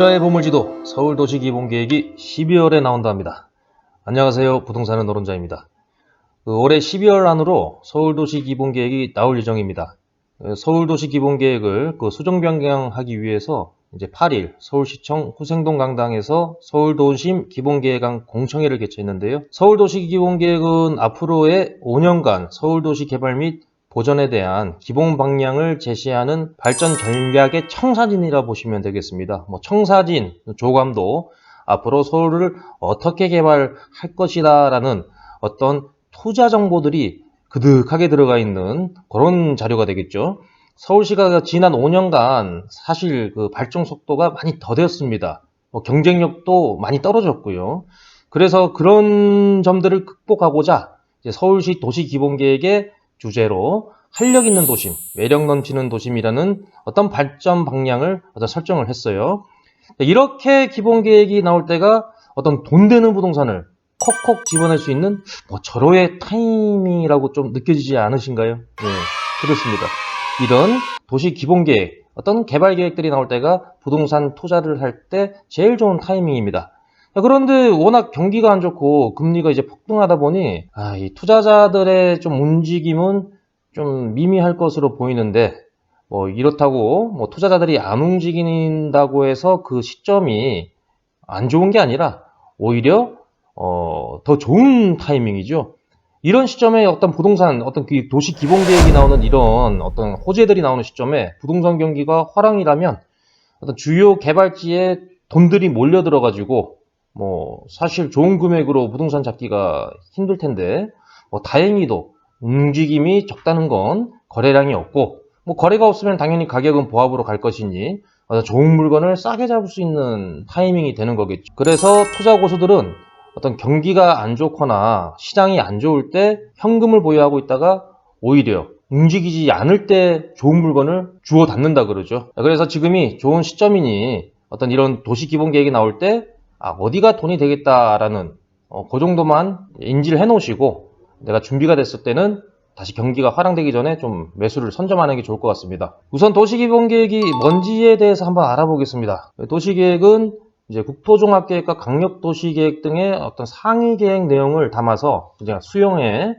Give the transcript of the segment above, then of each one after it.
투자의 보물지도 서울도시기본계획이 12월에 나온답니다. 안녕하세요. 부동산은 노른자입니다. 올해 12월 안으로 서울도시기본계획이 나올 예정입니다. 서울도시기본계획을 수정 변경하기 위해서 이제 8일 서울시청 후생동 강당에서 서울도심 기본계획안 공청회를 개최했는데요. 서울도시기본계획은 앞으로의 5년간 서울도시 개발 및 보전에 대한 기본 방향을 제시하는 발전 전략의 청사진이라 보시면 되겠습니다. 청사진, 조감도 앞으로 서울을 어떻게 개발할 것이다 라는 어떤 투자 정보들이 그득하게 들어가 있는 그런 자료가 되겠죠. 서울시가 지난 5년간 사실 발전 속도가 많이 더뎠습니다. 경쟁력도 많이 떨어졌고요. 그래서 그런 점들을 극복하고자 이제 서울시 도시기본계획의 주제로 활력 있는 도심, 매력 넘치는 도심이라는 어떤 발전 방향을 설정을 했어요. 이렇게 기본계획이 나올 때가 어떤 돈 되는 부동산을 콕콕 집어낼 수 있는 절호의 타이밍이라고 좀 느껴지지 않으신가요? 네, 그렇습니다. 이런 도시 기본계획, 어떤 개발 계획들이 나올 때가 부동산 투자를 할 때 제일 좋은 타이밍입니다. 그런데 워낙 경기가 안 좋고 금리가 이제 폭등하다 보니 이 투자자들의 좀 움직임은 좀 미미할 것으로 보이는데 이렇다고 투자자들이 안 움직인다고 해서 그 시점이 안 좋은 게 아니라 오히려 더 좋은 타이밍이죠. 이런 시점에 어떤 부동산, 어떤 도시 기본 계획이 나오는 이런 어떤 호재들이 나오는 시점에 부동산 경기가 화랑이라면 어떤 주요 개발지에 돈들이 몰려 들어가지고 사실 좋은 금액으로 부동산 잡기가 힘들 텐데 다행히도 움직임이 적다는 건 거래량이 없고 거래가 없으면 당연히 가격은 보합으로 갈 것이니 좋은 물건을 싸게 잡을 수 있는 타이밍이 되는 거겠죠. 그래서 투자 고수들은 어떤 경기가 안 좋거나 시장이 안 좋을 때 현금을 보유하고 있다가 오히려 움직이지 않을 때 좋은 물건을 주워 담는다 그러죠. 그래서 지금이 좋은 시점이니 어떤 이런 도시 기본 계획이 나올 때 어디가 돈이 되겠다라는 그 정도만 인지를 해 놓으시고 내가 준비가 됐을 때는 다시 경기가 화랑되기 전에 좀 매수를 선점하는 게 좋을 것 같습니다. 우선 도시기본계획이 뭔지에 대해서 한번 알아보겠습니다. 도시계획은 이제 국토종합계획과 강력도시계획 등의 어떤 상위계획 내용을 담아서 그냥 수용해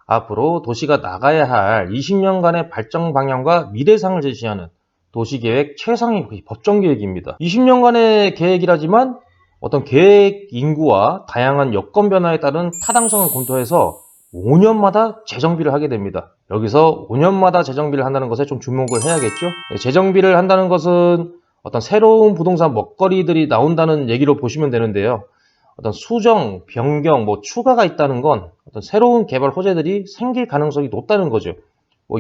앞으로 도시가 나가야 할 20년간의 발전 방향과 미래상을 제시하는 도시계획 최상위 법정계획입니다. 20년간의 계획이라지만 어떤 계획 인구와 다양한 여건 변화에 따른 타당성을 검토해서 5년마다 재정비를 하게 됩니다. 여기서 5년마다 재정비를 한다는 것에 좀 주목을 해야겠죠. 재정비를 한다는 것은 어떤 새로운 부동산 먹거리들이 나온다는 얘기로 보시면 되는데요. 어떤 수정, 변경, 추가가 있다는 건 어떤 새로운 개발 호재들이 생길 가능성이 높다는 거죠.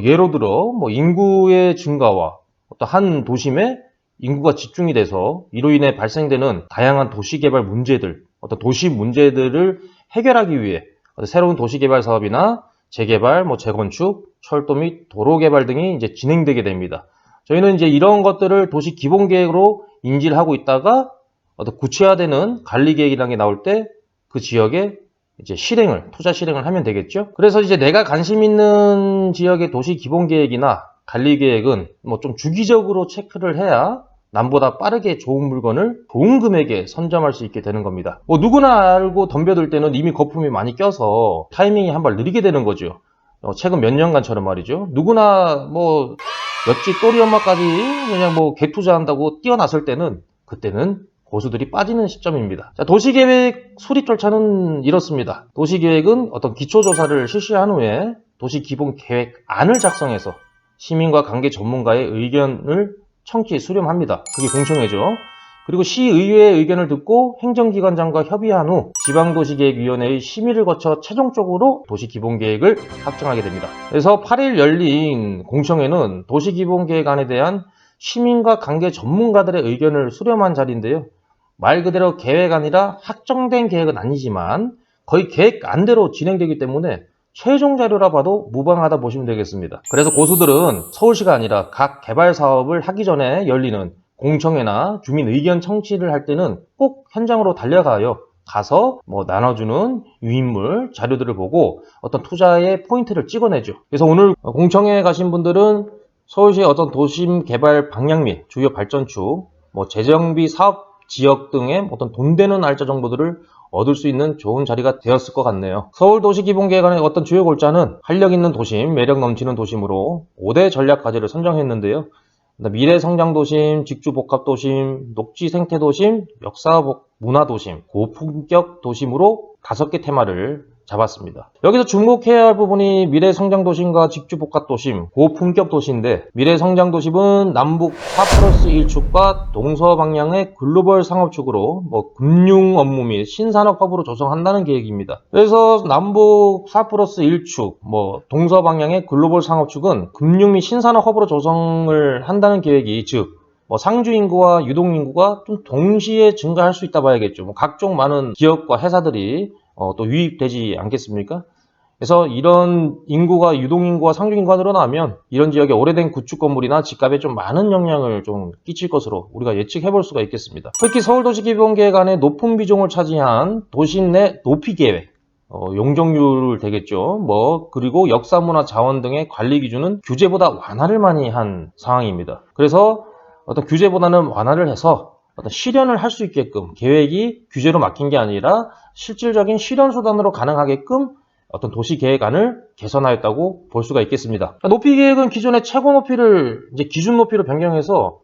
예로 들어 인구의 증가와 어떤 한 도심에 인구가 집중이 돼서 이로 인해 발생되는 다양한 도시개발 문제들, 어떤 도시 문제들을 해결하기 위해 새로운 도시개발 사업이나 재개발, 재건축, 철도 및 도로 개발 등이 이제 진행되게 됩니다. 저희는 이제 이런 것들을 도시 기본 계획으로 인지를 하고 있다가 어떤 구체화되는 관리 계획이라는 게 나올 때 그 지역에 이제 투자 실행을 하면 되겠죠. 그래서 이제 내가 관심 있는 지역의 도시 기본 계획이나 관리 계획은 좀 주기적으로 체크를 해야 남보다 빠르게 좋은 물건을 좋은 금액에 선점할 수 있게 되는 겁니다. 누구나 알고 덤벼들 때는 이미 거품이 많이 껴서 타이밍이 한 발 느리게 되는 거죠. 최근 몇 년간처럼 말이죠. 누구나 몇지 또리 엄마까지 그냥 개투자한다고 뛰어났을 때는 그때는 고수들이 빠지는 시점입니다. 자, 도시계획 수립 절차는 이렇습니다. 도시계획은 어떤 기초조사를 실시한 후에 도시기본계획안을 작성해서 시민과 관계 전문가의 의견을 청취 수렴합니다. 그게 공청회죠. 그리고 시의회의 의견을 듣고 행정기관장과 협의한 후 지방도시계획위원회의 심의를 거쳐 최종적으로 도시기본계획을 확정하게 됩니다. 그래서 8일 열린 공청회는 도시기본계획안에 대한 시민과 관계 전문가들의 의견을 수렴한 자리인데요. 말 그대로 계획안이라 확정된 계획은 아니지만 거의 계획안대로 진행되기 때문에 최종 자료라 봐도 무방하다 보시면 되겠습니다. 그래서 고수들은 서울시가 아니라 각 개발 사업을 하기 전에 열리는 공청회나 주민 의견 청취를 할 때는 꼭 현장으로 가서 나눠주는 유인물 자료들을 보고 어떤 투자의 포인트를 찍어내죠. 그래서 오늘 공청회에 가신 분들은 서울시의 어떤 도심 개발 방향 및 주요 발전축, 재정비 사업 지역 등의 어떤 돈 되는 날짜 정보들을 얻을 수 있는 좋은 자리가 되었을 것 같네요. 서울도시기본계획안의 어떤 주요 골자는 활력 있는 도심, 매력 넘치는 도심으로 5대 전략 과제를 선정했는데요. 미래 성장 도심, 직주 복합 도심, 녹지 생태 도심, 역사 문화 도심, 고품격 도심으로 5개 테마를 잡았습니다. 여기서 주목해야 할 부분이 미래 성장 도심과 직주 복합 도심, 고품격 도시인데, 미래 성장 도심은 남북 4+1축과 동서 방향의 글로벌 상업축으로 금융 업무 및 신산업 허브로 조성한다는 계획입니다. 그래서 남북 4+1축, 동서 방향의 글로벌 상업축은 금융 및 신산업 허브로 조성을 한다는 계획이, 즉 상주 인구와 유동 인구가 좀 동시에 증가할 수 있다 봐야겠죠. 각종 많은 기업과 회사들이 또 유입되지 않겠습니까? 그래서 이런 인구가, 유동 인구와 상주 인구가 늘어나면 이런 지역의 오래된 구축 건물이나 집값에 좀 많은 영향을 좀 끼칠 것으로 우리가 예측해 볼 수가 있겠습니다. 특히 서울도시기본계획 안에 높은 비중을 차지한 도심 내 높이 계획, 용적률 되겠죠. 그리고 역사문화 자원 등의 관리 기준은 규제보다 완화를 많이 한 상황입니다. 그래서 어떤 규제보다는 완화를 해서 어떤 실현을 할 수 있게끔, 계획이 규제로 막힌 게 아니라 실질적인 실현 수단으로 가능하게끔 어떤 도시계획안을 개선하였다고 볼 수가 있겠습니다. 높이 계획은 기존의 최고 높이를 이제 기준 높이로 변경해서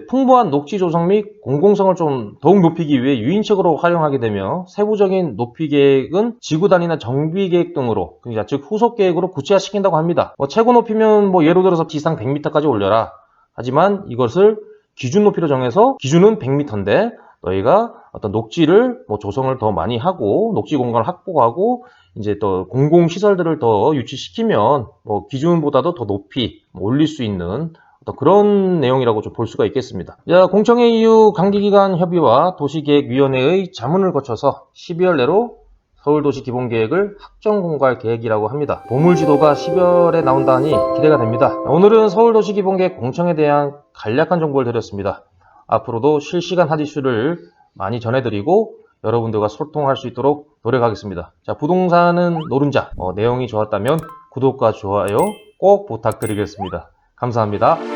풍부한 녹지 조성 및 공공성을 좀 더욱 높이기 위해 유인책으로 활용하게 되며, 세부적인 높이 계획은 지구 단위나 정비 계획 등으로, 즉 후속 계획으로 구체화시킨다고 합니다. 최고 높이면 예로 들어서 지상 100m까지 올려라. 하지만 이것을 기준 높이로 정해서, 기준은 100m인데 너희가 어떤 녹지를 조성을 더 많이 하고 녹지 공간을 확보하고 이제 또 공공시설들을 더 유치시키면 기준보다도 더 높이 올릴 수 있는 어떤 그런 내용이라고 좀 볼 수가 있겠습니다. 공청회 이후 관계기관 협의와 도시계획위원회의 자문을 거쳐서 12월 내로 서울도시기본계획을 확정 공고할 계획이라고 합니다. 보물지도가 12월에 나온다니 기대가 됩니다. 오늘은 서울도시기본계획 공청에 대한 간략한 정보를 드렸습니다. 앞으로도 실시간 핫 이슈를 많이 전해드리고 여러분들과 소통할 수 있도록 노력하겠습니다. 부동산은 노른자, 내용이 좋았다면 구독과 좋아요 꼭 부탁드리겠습니다. 감사합니다.